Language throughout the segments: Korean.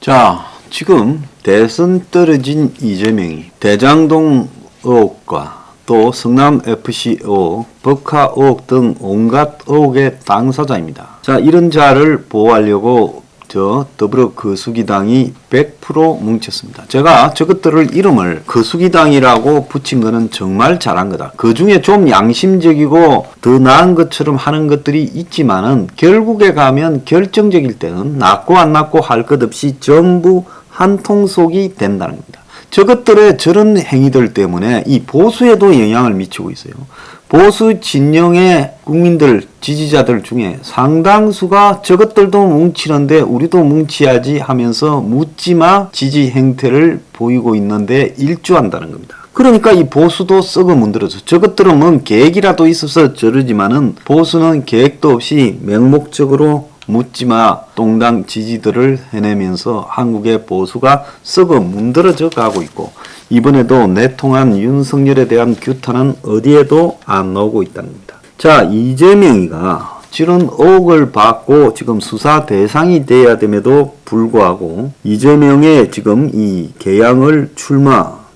자, 지금 대선 떨어진 이재명이 대장동 의혹과 또 성남FC 의혹, 법카 의혹 등 온갖 의혹의 당사자입니다. 자, 이런 자를 보호하려고 더불어 거수기당이 100% 뭉쳤습니다. 제가 저것들을 이름을 거수기당이라고 붙인 거는 정말 잘한 거다. 그 중에 좀 양심적이고 더 나은 것처럼 하는 것들이 있지만은 결국에 가면 결정적일 때는 낫고 안 낫고 할 것 없이 전부 한 통속이 된다는 겁니다. 저것들의 저런 행위들 때문에 이 보수에도 영향을 미치고 있어요. 보수 진영의 국민들, 지지자들 중에 상당수가 저것들도 뭉치는데 우리도 뭉치야지 하면서 묻지마 지지 행태를 보이고 있는데 일조한다는 겁니다. 그러니까 이 보수도 썩어 문드러져. 저것들은 뭔 계획이라도 있어서 저러지만은 보수는 계획도 없이 맹목적으로 묻지마 똥당 지지들을 해내면서 한국의 보수가 썩어 문드러져 가고 있고, 이번에도 내통한 윤석열에 대한 규탄은 어디에도 안 나오고 있다는 겁니다. 자, 이재명이가 이런 의혹을 받고 지금 수사 대상이 돼야 됨에도 불구하고 이재명의 지금 이 개항을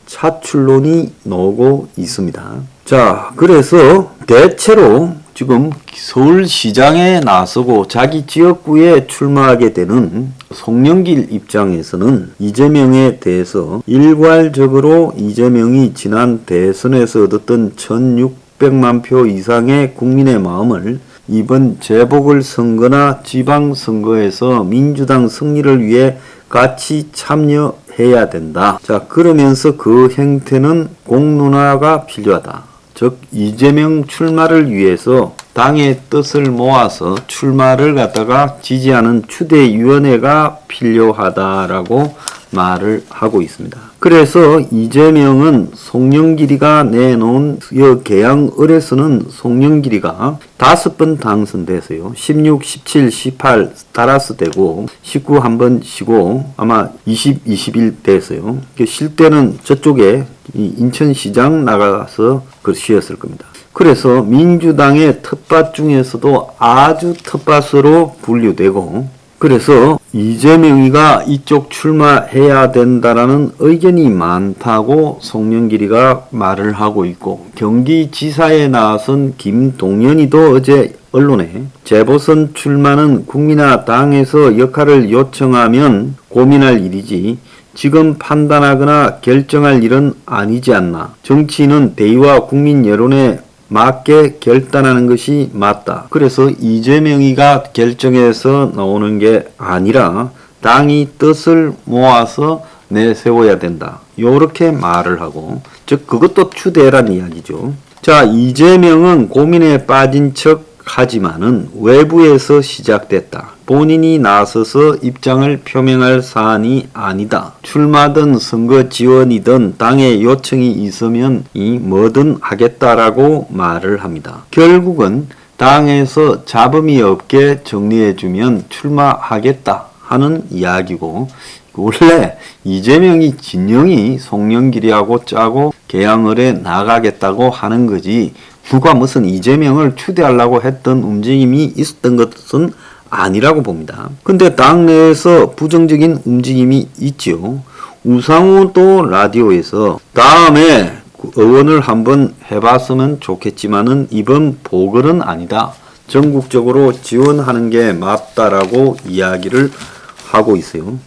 차출론이 나오고 있습니다. 자, 그래서 대체로 지금 서울시장에 나서고 자기 지역구에 출마하게 되는 송영길 입장에서는 이재명에 대해서 일괄적으로 이재명이 지난 대선에서 얻었던 1600만 표 이상의 국민의 마음을 이번 재보궐선거나 지방선거에서 민주당 승리를 위해 같이 참여해야 된다. 자, 그러면서 그 행태는 공론화가 필요하다. 즉 이재명 출마를 위해서 당의 뜻을 모아서 출마를 갖다가 지지하는 추대위원회가 필요하다라고 말을 하고 있습니다. 그래서 이재명은 송영길이가 내놓은 개항을에서는 송영길이가 5번 당선돼서요. 16, 17, 18 따라서 되고 19 한번 쉬고 아마 20, 21 돼서요. 쉴 때는 저쪽에 인천시장 나가서 쉬었을 겁니다. 그래서 민주당의 텃밭 중에서도 아주 텃밭으로 분류되고, 그래서 이재명이가 이쪽 출마해야 된다라는 의견이 많다고 송영길이가 말을 하고 있고, 경기지사에 나선 김동연이도 어제 언론에 재보선 출마는 국민과 당에서 역할을 요청하면 고민할 일이지 지금 판단하거나 결정할 일은 아니지 않나. 정치인은 대의와 국민 여론에 맞게 결단하는 것이 맞다. 그래서 이재명이가 결정해서 나오는 게 아니라 당이 뜻을 모아서 내세워야 된다. 요렇게 말을 하고, 즉 그것도 추대란 이야기죠. 자, 이재명은 고민에 빠진 척 하지만은 외부에서 시작됐다. 본인이 나서서 입장을 표명할 사안이 아니다. 출마든 선거 지원이든 당의 요청이 있으면 뭐든 하겠다라고 말을 합니다. 결국은 당에서 잡음이 없게 정리해주면 출마하겠다 하는 이야기고, 원래 이재명이 진영이 송영길이하고 짜고 개항을에 나가겠다고 하는 거지 누가 무슨 이재명을 추대하려고 했던 움직임이 있었던 것은 아니라고 봅니다. 근데 당내에서 부정적인 움직임이 있죠. 우상호도 라디오에서 다음에 의원을 한번 해봤으면 좋겠지만은 이번 보궐은 아니다. 전국적으로 지원하는 게 맞다라고 이야기를 하고 있어요.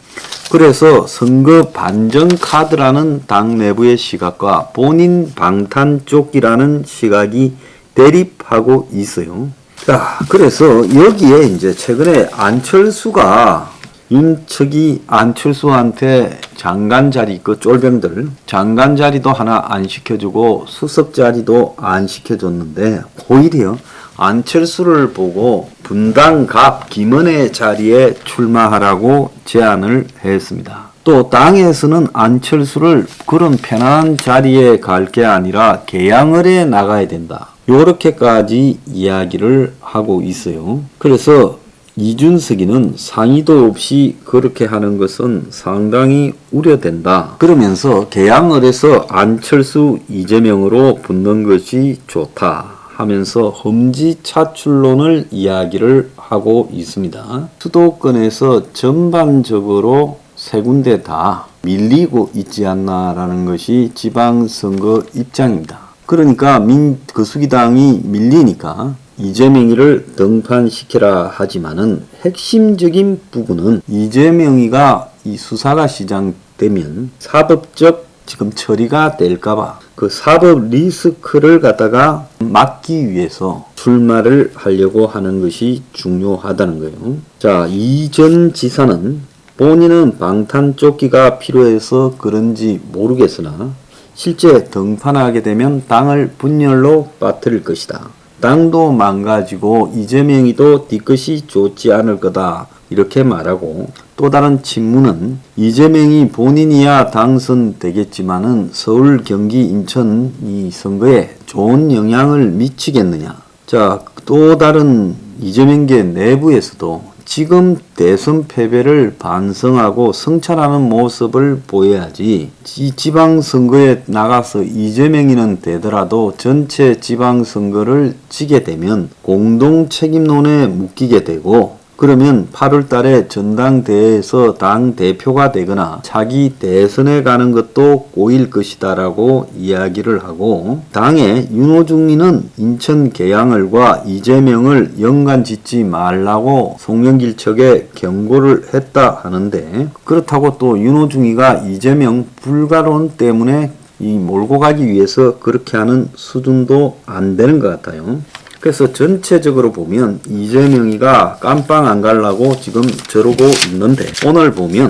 그래서 선거 반전 카드라는 당 내부의 시각과 본인 방탄 쪽이라는 시각이 대립하고 있어요. 자, 그래서 여기에 이제 최근에 안철수가 윤측이 안철수한테 장관 자리, 그 쫄병들 장관 자리도 하나 안 시켜주고 수석 자리도 안 시켜줬는데 오히려 안철수를 보고 분당갑 김은혜 자리에 출마하라고 제안을 했습니다. 또 당에서는 안철수를 그런 편안한 자리에 갈 게 아니라 개항을에 나가야 된다. 요렇게까지 이야기를 하고 있어요. 그래서 이준석이는 상의도 없이 그렇게 하는 것은 상당히 우려된다. 그러면서 개항을에서 안철수, 이재명으로 붙는 것이 좋다 하면서 험지 차출론을 이야기를 하고 있습니다. 수도권에서 전반적으로 세 군데 다 밀리고 있지 않나라는 것이 지방선거 입장입니다. 그러니까 거수기당이 밀리니까 이재명이를 등판시켜라 하지만은 핵심적인 부분은 이재명이가 이 수사가 시작되면 사법적 지금 처리가 될까봐 그 사법 리스크를 갖다가 막기 위해서 출마를 하려고 하는 것이 중요하다는 거예요. 자, 이 전 지사는 본인은 방탄조끼가 필요해서 그런지 모르겠으나 실제 등판하게 되면 당을 분열로 빠뜨릴 것이다. 당도 망가지고 이재명이도 뒤끝이 좋지 않을 거다. 이렇게 말하고 또 다른 친문은 이재명이 본인이야 당선되겠지만은 서울, 경기, 인천 이 선거에 좋은 영향을 미치겠느냐. 자, 또 다른 이재명계 내부에서도 지금 대선 패배를 반성하고 성찰하는 모습을 보여야지 이 지방선거에 나가서 이재명이는 되더라도 전체 지방선거를 지게 되면 공동책임론에 묶이게 되고 그러면 8월 달에 전당대회에서 당 대표가 되거나 차기 대선에 가는 것도 꼬일 것이다 라고 이야기를 하고 당의 윤호중이는 인천 계양을과 이재명을 연관 짓지 말라고 송영길 측에 경고를 했다 하는데 그렇다고 또 윤호중이가 이재명 불가론 때문에 이 몰고 가기 위해서 그렇게 하는 수준도 안 되는 것 같아요. 그래서 전체적으로 보면 이재명이가 깜빵 안 가려고 지금 저러고 있는데 오늘 보면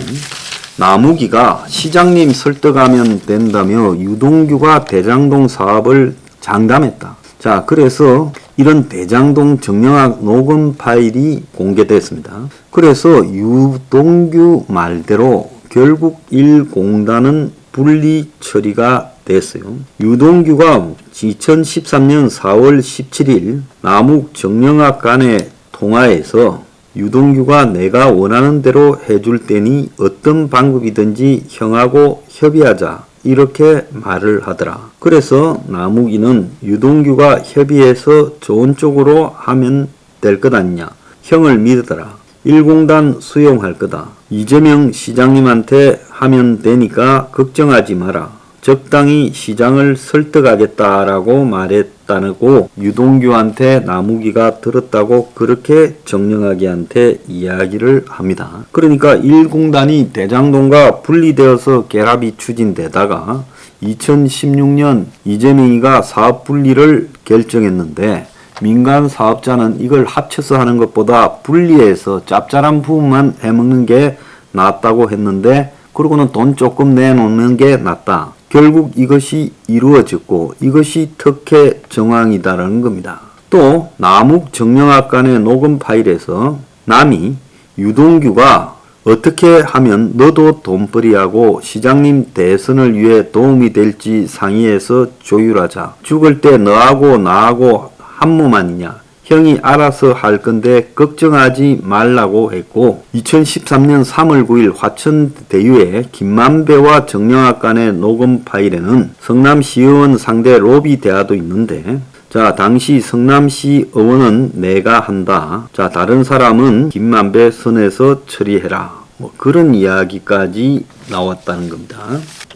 나무기가 시장님 설득하면 된다며 유동규가 대장동 사업을 장담했다. 자, 그래서 이런 대장동 정영학 녹음 파일이 공개됐습니다. 그래서 유동규 말대로 결국 1공단은 분리 처리가 됐어요. 유동규가 2013년 4월 17일 남욱 정영학 간의 통화에서 유동규가 내가 원하는 대로 해줄 테니 어떤 방법이든지 형하고 협의하자 이렇게 말을 하더라. 그래서 나무기는 유동규가 협의해서 좋은 쪽으로 하면 될 것 아니냐. 형을 믿으더라. 1공단 수용할 거다. 이재명 시장님한테 하면 되니까 걱정하지 마라. 적당히 시장을 설득하겠다라고 말했다고 유동규한테 나무기가 들었다고 그렇게 정영학이한테 이야기를 합니다. 그러니까 1공단이 대장동과 분리되어서 결합이 추진되다가 2016년 이재명이가 사업 분리를 결정했는데 민간 사업자는 이걸 합쳐서 하는 것보다 분리해서 짭짤한 부분만 해먹는 게 낫다고 했는데 그러고는 돈 조금 내놓는 게 낫다. 결국 이것이 이루어졌고 이것이 특혜 정황이다라는 겁니다. 또 남욱 정영학 간의 녹음 파일에서 남이 유동규가 어떻게 하면 너도 돈벌이하고 시장님 대선을 위해 도움이 될지 상의해서 조율하자. 죽을 때 너하고 나하고 한 몸 아니냐. 형이 알아서 할 건데 걱정하지 말라고 했고 2013년 3월 9일 화천대유의 김만배와 정영학 간의 녹음 파일에는 성남시의원 상대 로비 대화도 있는데 자, 당시 성남시 의원은 내가 한다. 자, 다른 사람은 김만배 선에서 처리해라. 뭐 그런 이야기까지 나왔다는 겁니다.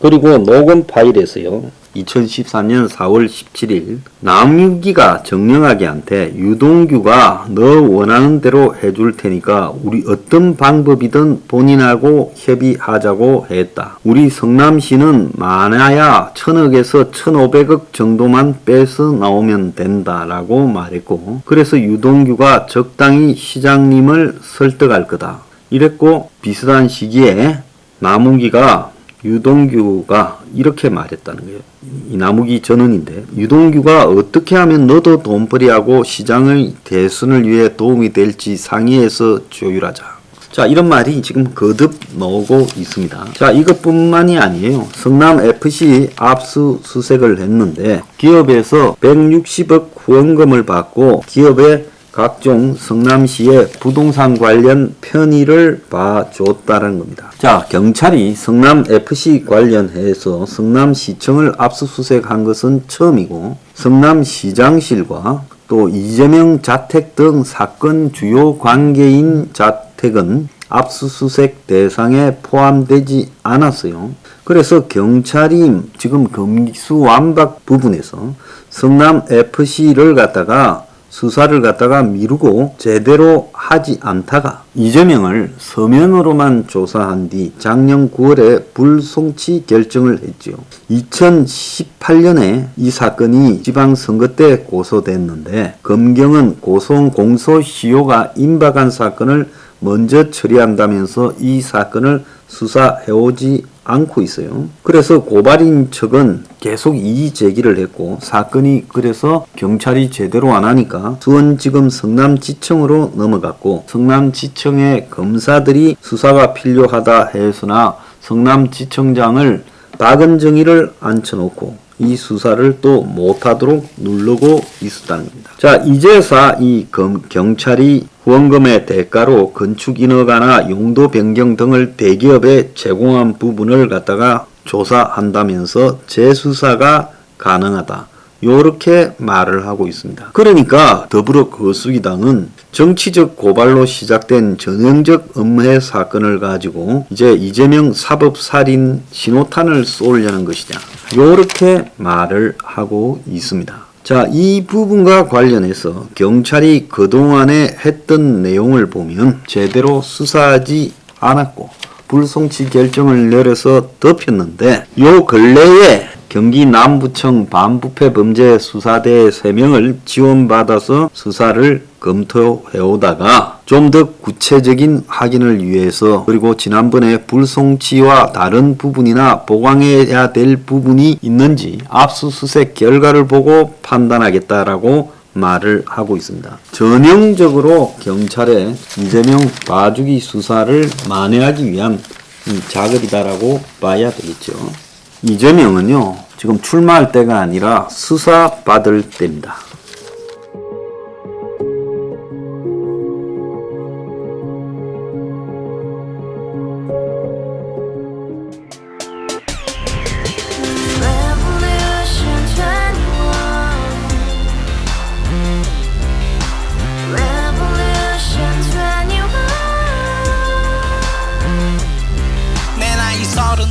그리고 녹음 파일에서요. 2014년 4월 17일 남유기가 정영학이한테 유동규가 너 원하는 대로 해줄 테니까 우리 어떤 방법이든 본인하고 협의하자고 했다. 우리 성남시는 많아야 1000억에서 1500억 정도만 빼서 나오면 된다라고 말했고 그래서 유동규가 적당히 시장님을 설득할 거다. 이랬고 비슷한 시기에 나무기가 유동규가 이렇게 말했다는 거예요. 이 나무기 전원인데 유동규가 어떻게 하면 너도 돈벌이하고 시장의 대선을 위해 도움이 될지 상의해서 조율하자. 자, 이런 말이 지금 거듭 나오고 있습니다. 자, 이것뿐만이 아니에요. 성남FC 압수수색을 했는데 기업에서 160억 후원금을 받고 기업의 각종 성남시의 부동산 관련 편의를 봐줬다는 겁니다. 자, 경찰이 성남FC 관련해서 성남시청을 압수수색한 것은 처음이고 성남시장실과 또 이재명 자택 등 사건 주요 관계인 자택은 압수수색 대상에 포함되지 않았어요. 그래서 경찰이 지금 금수완박 부분에서 성남FC를 갖다가 수사를 갖다가 미루고 제대로 하지 않다가 이재명을 서면으로만 조사한 뒤 작년 9월에 불송치 결정을 했지요. 2018년에 이 사건이 지방선거 때 고소됐는데 검경은 공소시효가 임박한 사건을 먼저 처리한다면서 이 사건을 수사해오지 않고 있어요. 그래서 고발인 측은 계속 이의 제기를 했고 사건이 그래서 경찰이 제대로 안 하니까 수원지검 성남지청으로 넘어갔고 성남지청의 검사들이 수사가 필요하다 했으나 성남지청장을 박은정이를 앉혀놓고 이 수사를 또 못하도록 누르고 있었다는 겁니다. 자, 이제서 이 경찰이 후원금의 대가로 건축 인허가나 용도 변경 등을 대기업에 제공한 부분을 갖다가 조사한다면서 재수사가 가능하다. 요렇게 말을 하고 있습니다. 그러니까 더불어 거수기당은 정치적 고발로 시작된 전형적 음해 사건을 가지고 이제 이재명 사법살인 신호탄을 쏘려는 것이냐. 요렇게 말을 하고 있습니다. 자, 이 부분과 관련해서 경찰이 그동안에 했던 내용을 보면 제대로 수사하지 않았고 불송치 결정을 내려서 덮였는데 요 근래에 경기 남부청 반부패범죄수사대 3명을 지원받아서 수사를 검토해오다가 좀 더 구체적인 확인을 위해서 그리고 지난번에 불송치와 다른 부분이나 보강해야 될 부분이 있는지 압수수색 결과를 보고 판단하겠다라고 말을 하고 있습니다. 전형적으로 경찰의 이재명 봐주기 수사를 만회하기 위한 이 작업이다라고 봐야 되겠죠. 이재명은요, 지금 출마할 때가 아니라 수사받을 때입니다.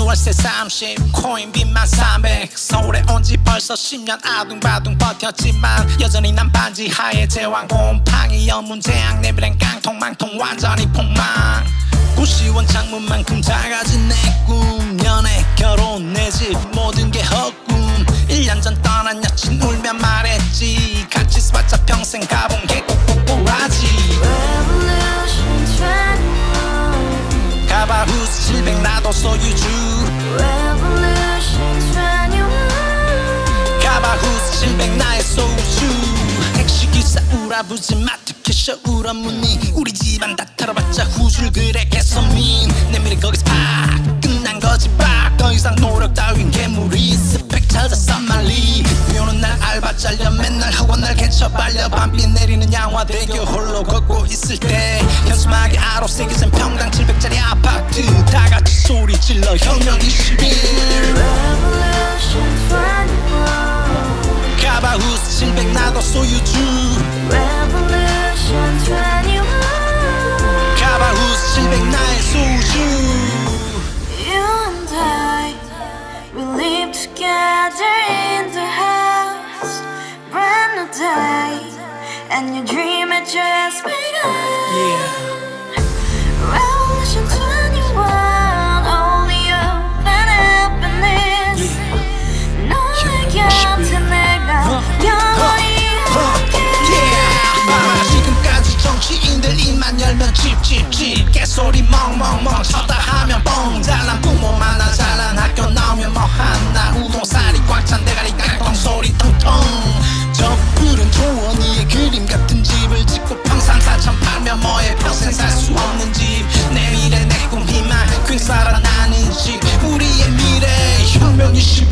월세 30 코인빚만 300 서울에 온지 벌써 10년 아둥바둥 버텼지만 여전히 난 반지 하에 제왕 곰팡이 연문제약 내 미래는 깡통망통 완전히 폭망 고시원 창문만큼 작아진 내 꿈 연애 결혼 내 집 모든 게 헛꿈 1년 전 떠난 여친 울면 말했지 같이 써봤자 평생 가본 게 꼭꼭꼭하지 가바후스 700 나도 소유주 가바후스 700 나의 소유주 택시기사 우라부지 마트 캐셔 울어문니 우리 집안 다 털어봤자 후줄 그래 개선민 내 미래 거기서 팍 끝난 거지 팍더 이상 노력 따윈 괴물이 스펙 찾아서 말리 비오는 날 알바 잘려 맨날 학원 날 개쳐 빨려 밤비 내리는 양화대교 홀로 걷고 있을 때 현수막에 아로 새겨진 평당 700짜리 아파트 다같이 소리 질러 혁명 21 가바후스 700 나도 소유주 가바후스 700 나의 소유주 You and I, we live together in the house brand new day and your dream had just begun Revolution 21 only you and happiness 너의 곁에 내가 영원히 지금까지 정치인들 입만 열면 찝찝찝 개소리 멍멍멍 쳤다 하면 뻥 잘난 부모 만나 잘난 학교 나오면 뭐 하나 우동살이 꽉 찬 대가리 깡통 소리 텅텅 저 푸른 초원 위에 그림 같은 집을 짓고 평산 4천 팔면 뭐해 평생 살 수 없는 집 내 미래 내 꿈 희망 괜 살아나는 집 우리의 미래 혁명 21